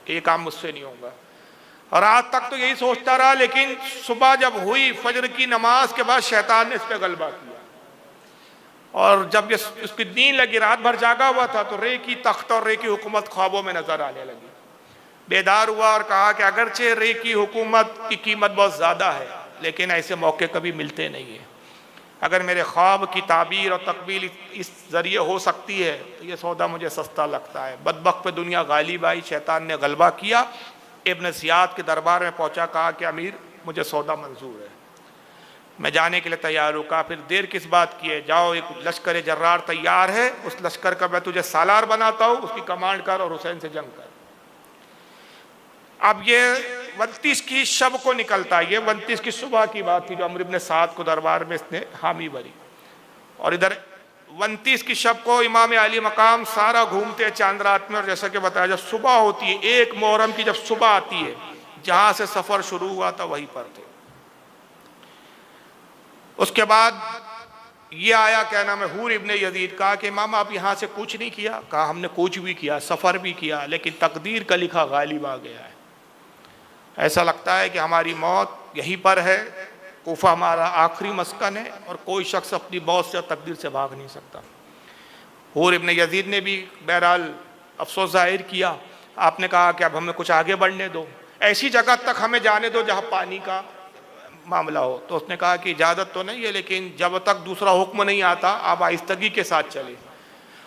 ये काम मुझसे नहीं होगा। और आज तक तो यही सोचता रहा, लेकिन सुबह जब हुई फजर की नमाज के बाद शैतान ने इस पर गलबा किया, और जब ये उसकी नींद लगी, रात भर जागा हुआ था, तो रे की तख्त और रे की हुकूमत ख्वाबों में नजर आने लगी। बेदार हुआ और कहा कि अगरचे रे की हुकूमत की कीमत बहुत ज़्यादा है, लेकिन ऐसे मौके कभी मिलते नहीं है। अगर मेरे ख्वाब की ताबीर और तकमील इस ज़रिए हो सकती है तो ये सौदा मुझे सस्ता लगता है। बदबख्त पे दुनिया गालिब आई, शैतान ने गलबा किया। इब्न ज़ियाद के दरबार में पहुंचा, कहा कि अमीर मुझे सौदा मंजूर है, मैं जाने के लिए तैयार हूँ। कहा फिर देर किस बात की है, जाओ एक लश्कर जर्रार तैयार है, उस लश्कर का मैं तुझे सालार बनाता हूँ, उसकी कमांड कर और हुसैन से जंग कर। अब ये 29 की शब को निकलता है, ये 29 की सुबह की बात थी जो अमर इब्न साद को दरबार में इसने हामी भरी। और इधर 29 की शब को इमाम अली मकाम सारा घूमते हैं चांद रात में, और जैसा कि बताया जब सुबह होती है, एक मुहर्रम की जब सुबह आती है, जहां से सफर शुरू हुआ था वहीं पर थे। उसके बाद ये आया, क्या नाम है, हूर इब्ने यजीद, कहा कि इमाम आप यहाँ से कुछ नहीं किया। कहा हमने कुछ भी किया, सफ़र भी किया, लेकिन तकदीर का लिखा गालिब आ गया है। ऐसा लगता है कि हमारी मौत यहीं पर है, कूफा हमारा आखिरी मस्कन है, और कोई शख्स अपनी मौत से तकदीर से भाग नहीं सकता। हूर इब्ने यजीद ने भी बहरहाल अफसोस जाहिर किया। आपने कहा कि अब हमें कुछ आगे बढ़ने दो, ऐसी जगह तक हमें जाने दो जहाँ पानी का मामला हो। तो उसने कहा कि इजाज़त तो नहीं है, लेकिन जब तक दूसरा हुक्म नहीं आता आप आहिस्तगी के साथ चले।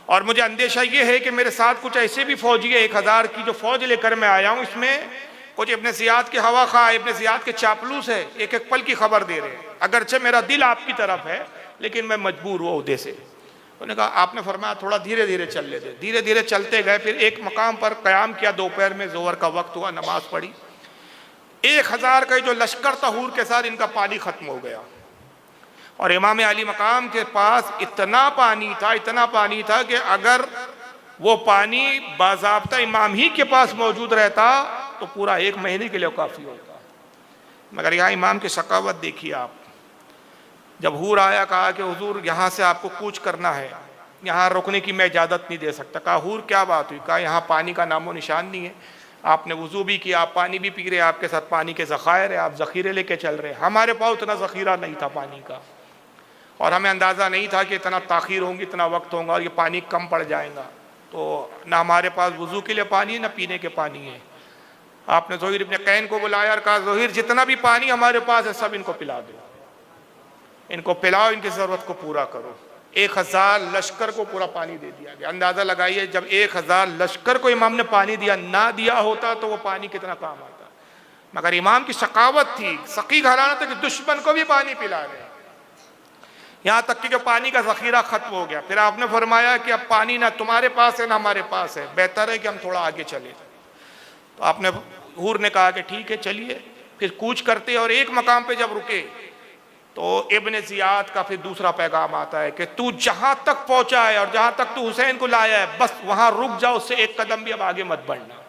और मुझे अंदेशा ये है कि मेरे साथ कुछ ऐसे भी फौजी है, 1000 की जो फौज लेकर मैं आया हूँ, इसमें कुछ इब्ने ज़ियाद के हवा खा, इब्ने ज़ियाद के चापलूस है, एक एक पल की खबर दे रहे हैं। अगरचे मेरा दिल आपकी तरफ है, लेकिन मैं मजबूर हुआ उहदे से। उन्होंने कहा, आपने फरमाया थोड़ा धीरे धीरे चल लेते। धीरे धीरे चलते गए, फिर एक मकाम पर क़याम किया, दोपहर में ज़ोहर का वक्त हुआ, नमाज पढ़ी। 1000 का जो लश्कर था हूर के साथ, इनका पानी ख़त्म हो गया। और इमाम अली मकाम के पास इतना पानी था कि अगर वो पानी बाज़ाब्ता इमाम ही के पास मौजूद रहता तो पूरा 1 महीने के लिए काफ़ी होता। मगर यहाँ इमाम की शकावत देखिए आप। जब हूर आया, कहा कि हुजूर यहाँ से आपको कूच करना है, यहाँ रुकने की मैं इजाज़त नहीं दे सकता। कहा हूर क्या बात हुई? कहा यहाँ पानी का नामो निशान नहीं है, आपने वज़ू भी किया, आप पानी भी पी रहे, आपके साथ पानी के ज़ख़ायर है, आप ज़ख़ीरे लेके चल रहे। हमारे पास उतना ज़ख़ीरा नहीं था पानी का, और हमें अंदाज़ा नहीं था कि इतना ताख़ीर होंगी, इतना वक्त होगा और ये पानी कम पड़ जाएगा। तो ना हमारे पास वज़ू के लिए पानी है, ना पीने के पानी है। आपने ज़ोहिर इब्ने कैन को बुलाया और कहा, ज़ोहिर जितना भी पानी हमारे पास है सब इनको पिला दो, इनको पिलाओ, इनकी ज़रूरत को पूरा करो। 1000 लश्कर को पूरा पानी दे दिया गया। अंदाज़ा लगाइए, जब 1000 लश्कर को इमाम ने पानी दिया, ना दिया होता तो वो पानी कितना काम आता। मगर इमाम की शकावत थी, सकी घराना था कि दुश्मन को भी पानी पिला रहे, यहाँ तक कि पानी का ज़ख़ीरा ख़त्म हो गया। फिर आपने फरमाया कि अब पानी ना तुम्हारे पास है ना हमारे पास है, बेहतर है कि हम थोड़ा आगे चले। तो आपने, हूर ने कहा कि ठीक है चलिए। फिर कूच करते, और एक मकाम पे जब रुके तो इब्ने ज़ियाद का फिर दूसरा पैगाम आता है कि तू जहाँ तक पहुँचा है और जहाँ तक तू हुसैन को लाया है, बस वहाँ रुक जाओ, उससे एक कदम भी अब आगे मत बढ़ना।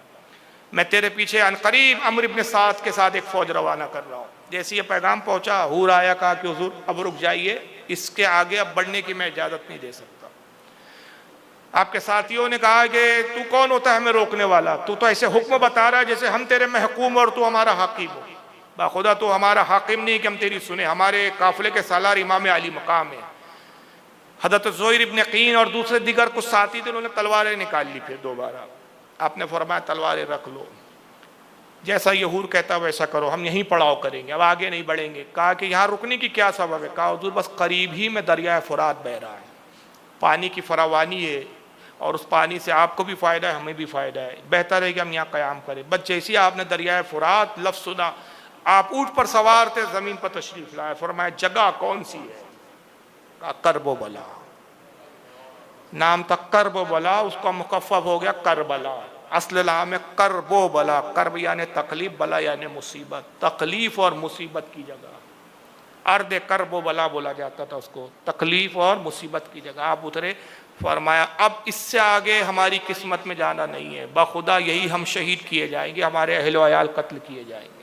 मैं तेरे पीछे अनकरीब अमर इब्ने साद के साथ एक फ़ौज रवाना कर रहा हूँ। जैसे ये पैगाम पहुँचा, हूर आया, कहा कि हुजूर अब रुक जाइए, इसके आगे अब बढ़ने की मैं इजाज़त नहीं दे सकता। आपके साथियों ने कहा कि तू कौन होता है हमें रोकने वाला? तू तो ऐसे हुक्म बता रहा है जैसे हम तेरे महकूम और तू हमारा हाकिम हो। बाखुदा तो हमारा हाकिम नहीं कि हम तेरी सुने, हमारे काफिले के सालार इमाम अली मकाम है। हज़रत ज़ोहिर इब्ने क़ीन और दूसरे दिगर कुछ साथी थे, उन्होंने तलवारें निकाल ली। फिर दोबारा आपने फरमाया तलवारें रख लो, जैसा ये हूर कहता वैसा करो, हम यहीं पड़ाव करेंगे, अब आगे नहीं बढ़ेंगे। कहा कि यहाँ रुकने की क्या सबब है? कहा हुजूर बस करीब ही में दरिया फ़ुरात बह रहा है, पानी की फरावानी है, और उस पानी से आपको भी फ़ायदा है, हमें भी फ़ायदा है, बेहतर है कि हम यहाँ क़याम करें। बस जैसे आपने दरिया फ़ुरात लफ्ज़ सुना, आप ऊँट पर सवार थे, ज़मीन पर तशरीफ़ लाए। फरमाया जगह कौन सी है? कहा करबला, नाम था करबला, उसका मुकफ़्फ़फ़ हो गया करबला। असल नाम है करबला, करब यानी तकलीफ़, बला यानी मुसीबत, तकलीफ़ और मुसीबत की जगह अर्द करबला बोला जाता था उसको, तकलीफ़ और मुसीबत की जगह आप उतरे। फरमाया अब इससे आगे हमारी किस्मत में जाना नहीं है, बखुदा यही हम शहीद किए जाएंगे, हमारे अहल व अयाल कत्ल किए जाएंगे।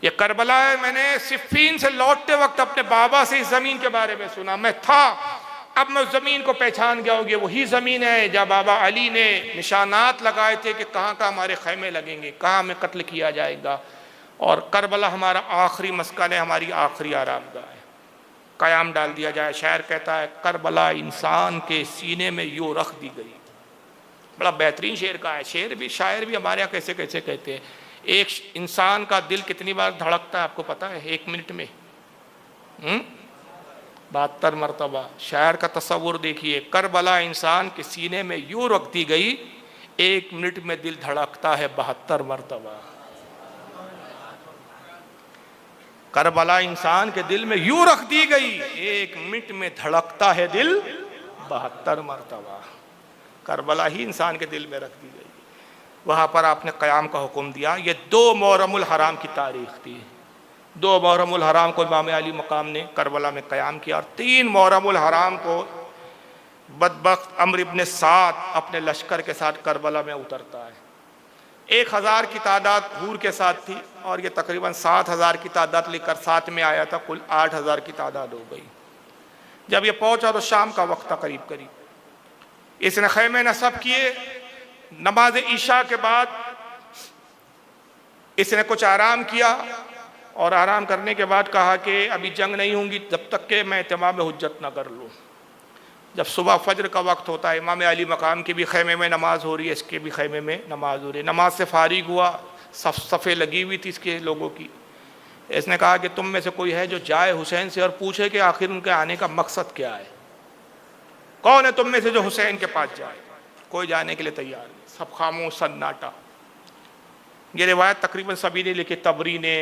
ये करबला है। मैंने सिफ़ीन से लौटते वक्त अपने बाबा से इस ज़मीन के बारे में सुना, मैं था अब मैं उस ज़मीन को पहचान गया हूँ, ये वही ज़मीन है जहाँ बाबा अली ने निशानात लगाए थे कि कहाँ कहाँ हमारे खैमे लगेंगे, कहाँ हमें कत्ल किया जाएगा। और करबला हमारा आखिरी मस्कन है, हमारी आखिरी आरामगाह है, क़याम डाल दिया जाए। शायर कहता है करबला इंसान के सीने में यूँ रख दी गई। बड़ा बेहतरीन शेर का है। शेर भी शायर भी हमारे यहाँ कैसे कैसे कहते हैं। एक इंसान का दिल कितनी बार धड़कता है आपको पता है? 1 मिनट में 72 मरतबा। शायर का तस्वुर देखिए, करबला इंसान के सीने में यूँ रख दी गई, 1 मिनट में दिल धड़कता है 72 मरतबा। करबला इंसान के दिल में यूं रख दी गई, 1 मिनट में धड़कता है दिल 72 मरतबा। करबला ही इंसान के दिल में रख दी गई। वहाँ पर आपने क़याम का हुक्म दिया। ये 2 मुहर्रमुल हराम की तारीख़ थी। 2 मुहर्रमुल हराम को इमाम अली मकाम ने करबला में क़याम किया, और 3 मुहर्रमुल हराम को बदबख्त अम्र इब्न साद अपने लश्कर के साथ करबला में उतरता है। 1000 की तादाद हूर के साथ थी, और ये तकरीबन 7000 की तादाद लेकर साथ में आया था। कुल 8000 की तादाद हो गई। जब ये पहुंचा तो शाम का वक्त था करीब करीब। इसने खैमे नसब किए। नमाज ईशा के बाद इसने कुछ आराम किया, और आराम करने के बाद कहा कि अभी जंग नहीं होंगी जब तक कि मैं इत्माम हुज्जत न कर लूँ। जब सुबह फजर का वक्त होता है, इमाम अली मकाम की भी खैमे में नमाज हो रही है, इसके भी खैमे में नमाज हो रही है। नमाज से फारिग हुआ, सफ़े लगी हुई थी इसके लोगों की। इसने कहा कि तुम में से कोई है जो जाए हुसैन से और पूछे कि आखिर उनके आने का मकसद क्या है? कौन है तुम में से जो हुसैन के पास जाए? कोई जाने के लिए तैयार नहीं, सब खामोश सन्नाटा। ये रिवायत तकरीबन सभी ने लिखी, तबरी ने,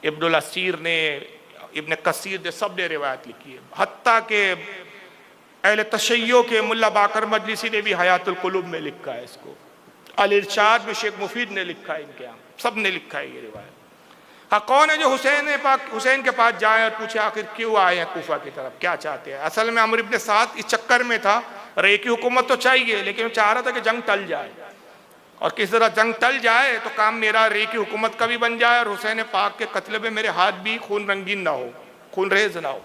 इब्नुल असीर ने, इब्न कसीर ने, सब ने रिवायत लिखी है। हत्ता के अहले तशय्यो के मुल्ला बाकर मजलिसी ने भी हयातुल कुलूब में लिखा है इसको। अल इरशाद में शेख मुफीद ने लिखा है, इनके यहाँ सब ने लिखा है ये रिवायत। हाँ, कौन है जो हुसैन के पास जाए और पूछे आखिर क्यों आए हैं कूफा की तरफ, क्या चाहते हैं? असल में अमर इब्न साद इस चक्कर में था, रे की हुकूमत तो चाहिए, लेकिन वो चाह रहा था कि जंग टल जाए, और किस तरह जंग टल जाए तो काम मेरा रे की हुकूमत का भी बन जाए, और हुसैन पाक के कत्ल में मेरे हाथ भी खून रंगीन ना हो, खून रेज ना हो।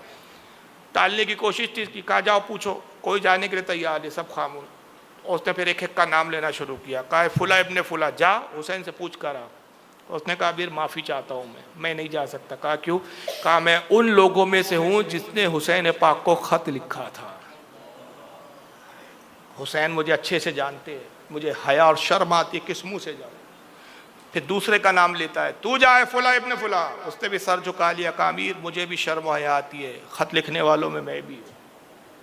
टालने की कोशिश थी कि कहा जाओ पूछो, कोई जाने के लिए तैयार है, सब खामोश। उसने फिर एक एक का नाम लेना शुरू किया। कहा फुला इब्ने फुला, जा हुसैन से पूछ कर आ। उसने कहा अमीर माफ़ी चाहता हूँ, मैं नहीं जा सकता। कहा क्यों? कहा मैं उन लोगों में से हूँ जिसने हुसैन पाक को ख़त लिखा था। हुसैन मुझे अच्छे से जानते हैं, मुझे हया और शर्म आती है किस मुँह से जाऊँ। फिर दूसरे का नाम लेता है, तू जाए फुला इब्ने फुला। उसने भी सर झुका लिया। कहा अमीर मुझे भी शर्म हया आती है, ख़त लिखने वालों में मैं भी हूँ,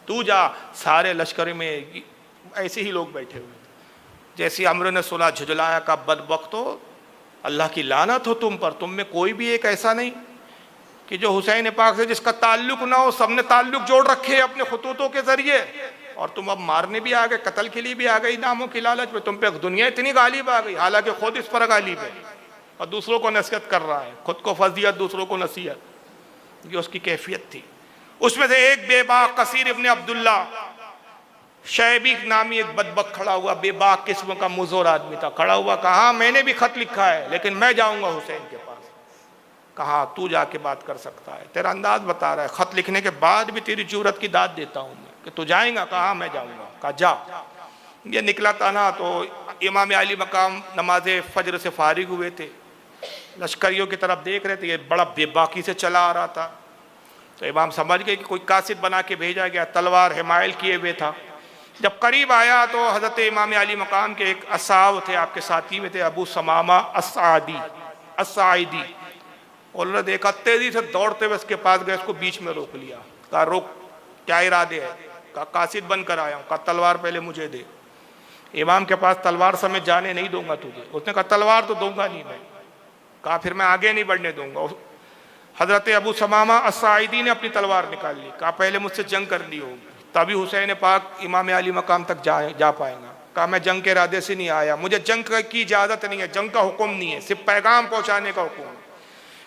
तू जा। सारे लश्कर में ऐसे ही लोग बैठे हुए थे। जैसे अमर ने सुना, झुझलाया का बदबख्त हो, अल्लाह की लानत हो तुम पर, तुम में कोई भी एक ऐसा नहीं कि जो हुसैन पाक से जिसका ताल्लुक ना हो। सबने ताल्लुक जोड़ रखे अपने खुतूतों के जरिए, और तुम अब मारने भी आ गए, कत्ल के लिए भी आ गई, नामों की लालच में। तुम पे दुनिया इतनी गालिब आ गई, हालांकि खुद इस पर गालिब है और दूसरों को नसीहत कर रहा है। खुद को फजीयत, दूसरों को नसीहत, ये उसकी कैफियत थी। उसमें से एक बेबाक कसीर इब्ने अब्दुल्ला शैबी नामी एक बदबक खड़ा हुआ, बेबाक किस्म का मुज़ोर आदमी था, खड़ा हुआ। कहा मैंने भी खत लिखा है, लेकिन मैं जाऊंगा हुसैन के पास। कहा तू जाके बात कर सकता है, तेरा अंदाज बता रहा है, खत लिखने के बाद भी तेरी जरूरत की दाद देता हूँ मैं कि तू जाएगा। कहा मैं जाऊंगा। कहा जा। ये निकला था ना, तो इमाम अली मकाम नमाज फजर से फारिग हुए थे, लश्करियों की तरफ देख रहे थे, ये बड़ा बेबाकी से चला आ रहा था। तो इमाम समझ गए कि कोई कासिद बना के भेजा गया, तलवार हिमायल किए हुए था। जब करीब आया तो हज़रत इमाम अली मकाम के एक असाव थे, आपके साथी में थे, अबू समामा अस्साइदी। उन्होंने देखा, तेजी से दौड़ते हुए उसके पास गए, उसको बीच में रोक लिया। कहा रोक, क्या इरादे है? कहा कासिद बनकर आया हूँ। कहा तलवार पहले मुझे दे। इमाम के पास तलवार समेत जाने नहीं दूंगा तुझे। उसने कहा तलवार तो दूंगा नहीं मैं। कहा फिर मैं आगे नहीं बढ़ने दूंगा। हज़रत अबू समामा अस्साइदी ने अपनी तलवार निकाल ली। कहा पहले मुझसे जंग करनी होगी, तभी हुसैन पाक इमाम अली मकाम तक जा पाएगा। कहा मैं जंग के इरादे से नहीं आया, मुझे जंग की इजाज़त नहीं है, जंग का हुक्म नहीं है, सिर्फ पैगाम पहुँचाने का हुक्म है।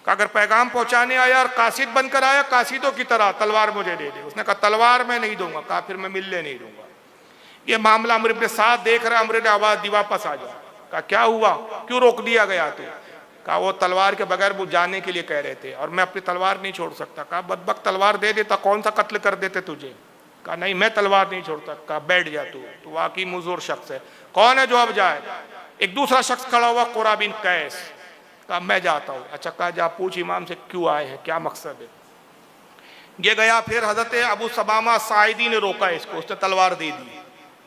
कहा अगर पैगाम पहुँचाने आया और कासिद बनकर आया, कासिदों की तरह तलवार मुझे दे दे। उसने कहा तलवार मैं नहीं दूंगा। कहा फिर मैं मिलने नहीं दूंगा। ये मामला अमर इब्न साद देख रहा, अमर ने आवाज़ दी वापस आ जा। कहा क्या हुआ, क्यों रोक दिया गया तू? कहा वो तलवार के बगैर वो जाने के लिए कह रहे थे और मैं अपनी तलवार नहीं छोड़ सकता। कहा बदबख्त तलवार दे देता, कौन सा कत्ल कर देते तुझे? कहा नहीं मैं तलवार नहीं छोड़ता। कहा बैठ जा तू, तो वाकई मुजोर शख्स है। कौन है जो अब जाए? एक दूसरा शख्स खड़ा हुआ, कुरा बिन कैस। कहा मैं जाता हूँ। अच्छा, कहा जा पूछ इमाम से क्यों आए हैं, क्या मकसद है। ये गया, फिर हजरत अबू सबामा साइदी ने रोका इसको, उसने तलवार दे दी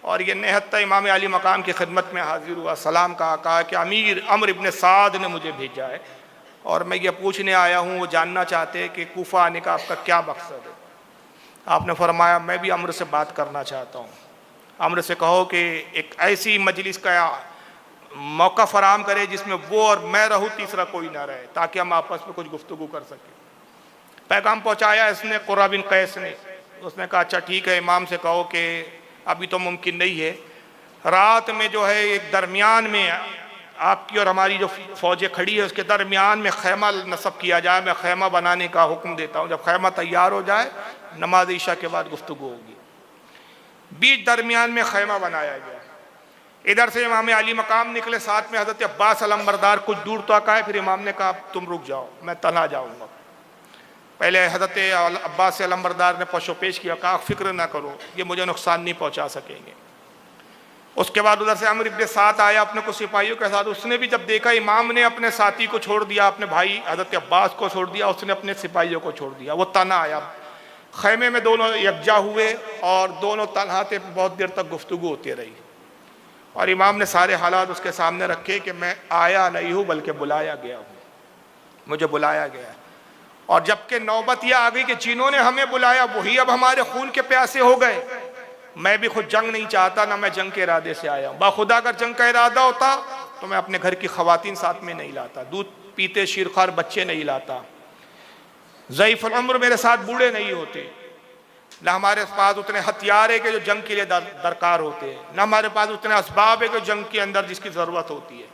और ये निहत्ता इमाम अली मकाम की खिदमत में हाजिर हुआ। सलाम कहा कि अमीर अम्र इब्न साद ने मुझे भेजा है और मैं ये पूछने आया हूँ, वो जानना चाहते हैं कि कूफा आने का आपका क्या मकसद है। आपने फरमाया मैं भी अम्र से बात करना चाहता हूँ। अम्र से कहो कि एक ऐसी मजलिस का मौका फराम करे जिसमें वो और मैं रहूँ, तीसरा कोई ना रहे, ताकि हम आपस में कुछ गुफ्तगू कर सकें। पैगाम पहुँचाया इसने, कुरा बिन कैस ने। उसने कहा अच्छा ठीक है, इमाम से कहो कि अभी तो मुमकिन नहीं है, रात में जो है एक दरमियान में आपकी और हमारी जो फौजें खड़ी है उसके दरमियान में खैमा नस्ब किया जाए। मैं खैमा बनाने का हुक्म देता हूँ, जब खैमा तैयार हो जाए नमाज ईशा के बाद गुफ्तगू होगी। बीच दरमियान में खैमा बनाया गया। इधर से इमाम अली मकाम निकले, साथ में हज़रत अब्बास अलंबरदार कुछ दूर तक आए। फिर इमाम ने कहा तुम रुक जाओ, मैं तना जाऊँगा। पहले हज़रत अब्बास अलंबरदार ने पशो पेश किया, कहा फिक्र ना करो, ये मुझे नुकसान नहीं पहुँचा सकेंगे। उसके बाद उधर से अम्र इब्न साद आया अपने कुछ सिपाहियों के साथ। उसने भी जब देखा इमाम ने अपने साथी को छोड़ दिया, अपने भाई हज़रत अब्बास को छोड़ दिया, उसने अपने सिपाहियों को छोड़ दिया। वो तना आया, खैमे में दोनों यकजा हुए और दोनों तनहाते बहुत देर तक गुफ्तगू होती रही। और इमाम ने सारे हालात उसके सामने रखे कि मैं आया नहीं हूँ बल्कि बुलाया गया हूँ, मुझे बुलाया गया। और जबकि नौबत यह आ गई कि जिन्होंने हमें बुलाया वही अब हमारे खून के प्यासे हो गए। मैं भी खुद जंग नहीं चाहता, ना मैं जंग के इरादे से आया हूँ। बाखुदा अगर जंग का इरादा होता तो मैं अपने घर की खवातीन साथ में नहीं लाता, दूध पीते शीरखार बच्चे नहीं लाता, ज़ईफ़ुल उम्र मेरे साथ बूढ़े नहीं होते, ना हमारे पास उतने हथियार है कि जो जंग के लिए दरकार होते हैं, ना हमारे पास उतने असबाब है कि जंग के अंदर जिसकी ज़रूरत होती है।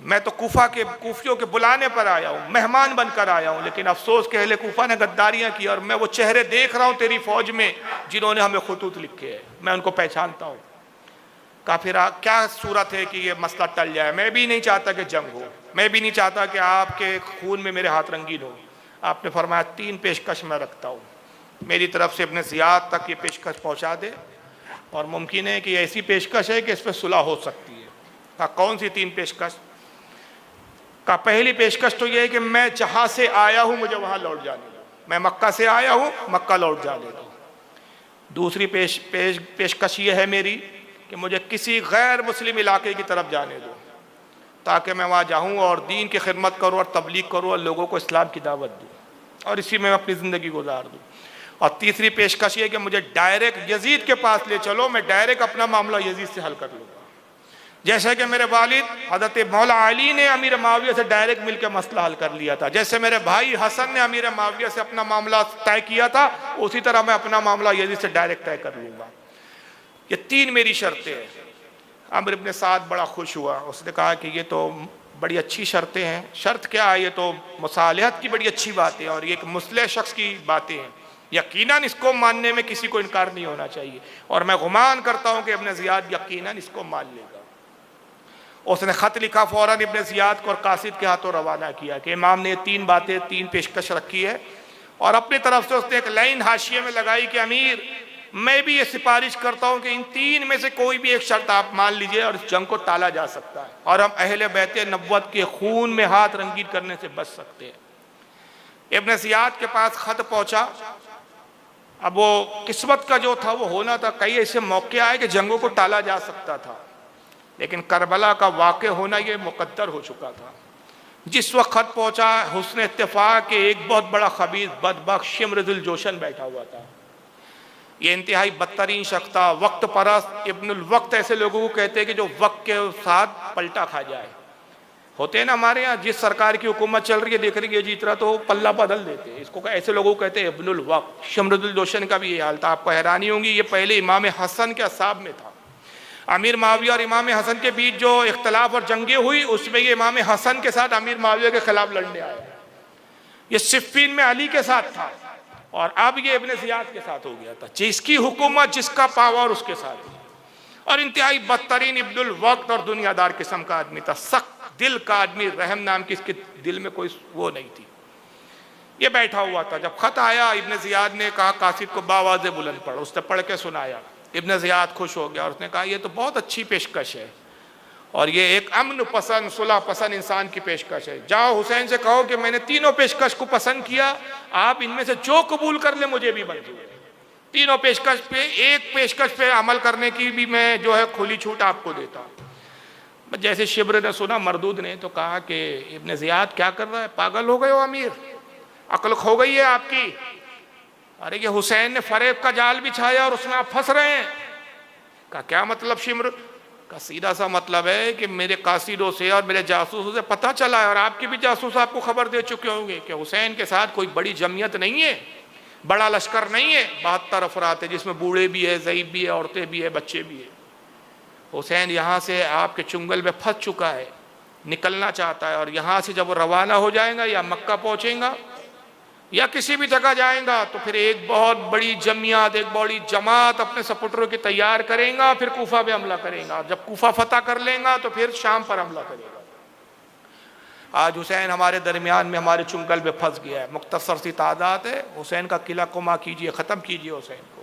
मैं तो कूफियों के बुलाने पर आया हूँ, मेहमान बनकर आया हूँ। लेकिन अफसोस के अहले कूफा ने गद्दारियाँ की और मैं वो चेहरे देख रहा हूँ तेरी फौज में जिन्होंने हमें खुतूत लिखे हैं, मैं उनको पहचानता हूँ। कहा फिर क्या सूरत है कि ये मसला टल जाए। मैं भी नहीं चाहता कि जंग हो, मैं भी नहीं चाहता कि आपके खून में मेरे हाथ रंगीन हो। आपने फरमाया 3 पेशकश मैं रखता हूँ, मेरी तरफ से अपने ज़ियाद तक ये पेशकश पहुँचा दे और मुमकिन है कि ऐसी पेशकश है कि इस पर सुलह हो सकती है। कहा कौन सी 3 पेशकश? का पहली पेशकश तो ये है कि मैं जहाँ से आया हूँ मुझे वहाँ लौट जाने दो, मैं मक्का से आया हूँ मक्का लौट जाने दो। दूसरी पेशकश ये है मेरी कि मुझे किसी गैर मुस्लिम इलाके की तरफ जाने दो ताकि मैं वहाँ जाऊँ और दीन की खिदमत करूँ और तबलीग करूँ और लोगों को इस्लाम की दावत दूँ और इसी में अपनी ज़िंदगी गुजार दूँ। और तीसरी पेशकश ये कि मुझे डायरेक्ट यजीद के पास ले चलो, मैं डायरेक्ट अपना मामला यजीद से हल कर लूँगा। जैसे कि मेरे वालिद हज़रत मौला अली ने अमीर माविया से डायरेक्ट मिलकर मसला हल कर लिया था, जैसे मेरे भाई हसन ने अमीर माविया से अपना मामला तय किया था, उसी तरह मैं अपना मामला यजीद से डायरेक्ट तय कर लूँगा। ये 3 मेरी शर्तें हैं। अम्र इब्न साद बड़ा खुश हुआ, उसने कहा कि ये तो बड़ी अच्छी शर्तें हैं। शर्त क्या है? ये तो मुसालहत की बड़ी अच्छी बात है और ये एक मुस्लिह शख्स की बातें हैं, यकीनन इसको मानने में किसी को इनकार नहीं होना चाहिए और मैं गुमान करता हूँ कि इब्न ज़ियाद यकीनन इसको मान लेगा। उसने ख़त लिखा, फ़ौरन इब्न ज़ियाद को और कासिद के हाथों रवाना किया कि इमाम ने 3 बातें 3 पेशकश रखी है और अपनी तरफ से उसने एक लाइन हाशिए में लगाई कि अमीर मैं भी ये सिफारिश करता हूँ कि इन 3 में से कोई भी एक शर्त आप मान लीजिए और इस जंग को टाला जा सकता है और हम अहले बैत नबुव्वत के खून में हाथ रंगीन करने से बच सकते हैं। इब्न ज़ियाद के पास ख़त पहुँचा। अब वो किस्मत का जो था वो होना था, कई ऐसे मौके आए कि जंगों को टाला जा सकता था, लेकिन करबला का वाक़या होना ये मुक़द्दर हो चुका था। जिस वक्त खत पहुँचा हुस्न इत्तेफाक के एक बहुत बड़ा खबीस बदबख्त शिम्र दिल जोशन बैठा हुआ था। ये इंतहाई बदतरीन शख्स था, वक्त परस्त, इब्नुल वक्त ऐसे लोगों को कहते हैं कि जो वक्त के साथ पलटा खा जाए। होते हैं ना हमारे यहाँ, जिस सरकार की हुकूमत चल रही है देख रही है जीत रहा तो पल्ला बदल देते हैं, इसको ऐसे लोगों को कहते हैं इब्नुल वक्त। शिम्र दिल जोशन का भी ये हाल था। आपको हैरानी होगी, ये पहले इमाम हसन के असाब में था। अमीर माविया और इमाम हसन के बीच जो इख्तलाफ और जंगें हुई उसमें ये इमाम हसन के साथ अमीर माविया के खिलाफ लड़ने आया। ये सिफ़ीन में अली के साथ था और अब ये इब्न ज़ियाद के साथ हो गया था। जिसकी हुकूमत जिसका पावर उसके साथ। और इंतहाई बदतरीन इब्नुल वक्त और दुनियादार किस्म का आदमी था, सख्त दिल का आदमी, रहम नाम की इसके दिल में कोई वो नहीं थी। ये बैठा हुआ था। जब खत आया, इब्न ज़ियाद ने कहा कासिद को बावाज़े बुलंद पढ़। उसने पढ़ के सुनाया। इब्न ज़ियाद खुश हो गया और उसने कहा ये तो बहुत अच्छी पेशकश है और ये एक अमन पसंद सुलह पसंद इंसान की पेशकश है। जाओ हुसैन से कहो कि मैंने तीनों पेशकश को पसंद किया, आप इनमें से जो कबूल कर ले मुझे भी मंजूर है। तीनों पेशकश पे, एक पेशकश पे अमल करने की भी मैं जो है खुली छूट आपको देता हूँ। जैसे शिब्र ने सुना मरदूद ने तो कहा कि इब्न ज़ियाद क्या कर रहा है, पागल हो गए हो अमीर, अक्ल खो गई है आपकी। अरे ये हुसैन ने फरेब का जाल बिछाया और उसमें आप फंस रहे हैं। का क्या मतलब शिम्र का? सीधा सा मतलब है कि मेरे कासिदों से और मेरे जासूसों से पता चला है और आपके भी जासूस आपको खबर दे चुके होंगे कि हुसैन के साथ कोई बड़ी जमीयत नहीं है, बड़ा लश्कर नहीं है। 72 अफराद है जिसमें बूढ़े भी है, ज़ईफ़ भी है, औरतें भी है, बच्चे भी है। हुसैन यहाँ से आपके चुंगल में फंस चुका है, निकलना चाहता है और यहाँ से जब वो रवाना हो जाएगा या मक्का पहुँचेगा या किसी भी जगह जाएगा तो फिर एक बहुत बड़ी जमियात, एक बड़ी जमात अपने सपोर्टरों की तैयार करेगा, फिर कूफा पे हमला करेगा। जब कूफा फतह कर लेगा तो फिर शाम पर हमला करेगा। आज हुसैन हमारे दरमियान में, हमारे चुंगल में फंस गया है। मुख्तसर सी तादाद है। हुसैन का किला कुमा कीजिए, ख़त्म कीजिए हुसैन को।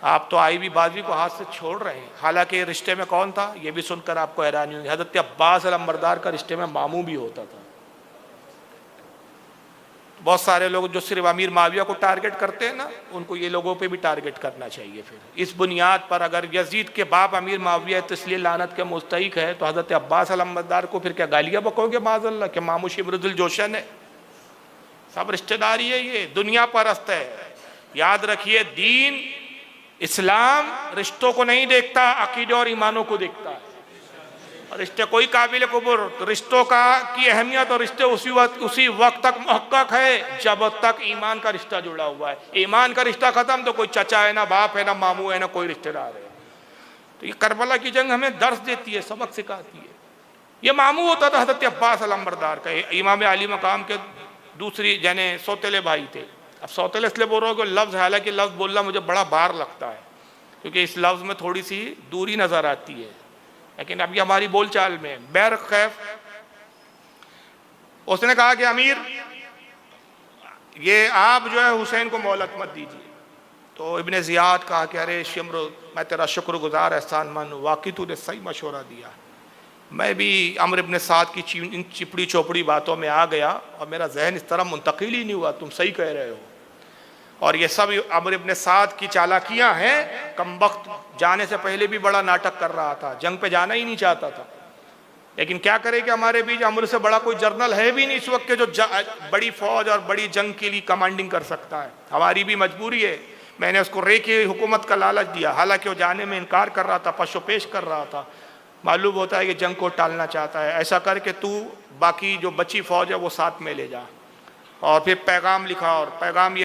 आप तो आई भी बाजी को हाथ से छोड़ रहे हैं। हालांकि रिश्ते में कौन था ये भी सुनकर आपको हैरानी होगी, हज़रत अब्बास अलंबरदार का रिश्ते में मामू भी होता था। बहुत सारे लोग जो सिर्फ अमीर माविया को टारगेट करते हैं ना, उनको ये लोगों पे भी टारगेट करना चाहिए। फिर इस बुनियाद पर अगर यजीद के बाप अमीर माविया है तो इसलिए लानत के मुस्तहिक है, तो हज़रत अब्बास अलंबरदार को फिर क्या गालियाँ बकोगे माज़अल्लाह के मामू शिब्रुल जोशन है? सब रिश्तेदारी है, ये दुनिया परस्त है। याद रखिए, दीन इस्लाम रिश्तों को नहीं देखता, अकीदे और ईमानों को देखता है। रिश्ते कोई काबिल कबूल, रिश्तों का की अहमियत और रिश्ते उसी वक्त तक मुहक्कक है जब तक ईमान का रिश्ता जुड़ा हुआ है। ईमान का रिश्ता खत्म तो कोई चचा है ना, बाप है ना, मामू है ना, कोई रिश्तेदार है। तो ये करबला की जंग हमें दर्स देती है, सबक सिखाती है। ये मामू होता था हज़रत अब्बास अलंबरदार का, इमाम आली मकाम के दूसरी यानी सौतेले भाई थे। अब सौतेले इसलिए बोल रहा हूँ कि लफ्ज़, हालांकि लफ्ज़ बोलना मुझे बड़ा बार लगता है क्योंकि इस लफ्ज़ में थोड़ी सी दूरी नज़र आती है, लेकिन अभी हमारी बोलचाल में बैर खैफ। उसने कहा कि अमीर ये आप जो है हुसैन को मोहलत मत दीजिए। तो इब्न ज़ियाद कहा कि अरे शिम्र, मैं तेरा शुक्रगुजार एहसानमंद, वाकई तूने सही मशवरा दिया। मैं भी अमर इब्न साद की इन चिपड़ी चौपड़ी बातों में आ गया और मेरा जहन इस तरह मुंतकिल ही नहीं हुआ। तुम सही कह रहे हो और ये सब अमर इब्न साद की चालाकियां हैं। कमबख्त जाने से पहले भी बड़ा नाटक कर रहा था, जंग पे जाना ही नहीं चाहता था, लेकिन क्या करे कि हमारे बीच अमर से बड़ा कोई जर्नल है भी नहीं इस वक्त के जो बड़ी फौज और बड़ी जंग के लिए कमांडिंग कर सकता है। हमारी भी मजबूरी है। मैंने उसको रे की हुकूमत का लालच दिया, हालांकि वो जाने में इनकार कर रहा था, पशोपेश कर रहा था। मालूम होता है कि जंग को टालना चाहता है। ऐसा करके तू बाकी जो बची फौज है वो साथ में ले जा। और फिर पैगाम लिखा और पैगाम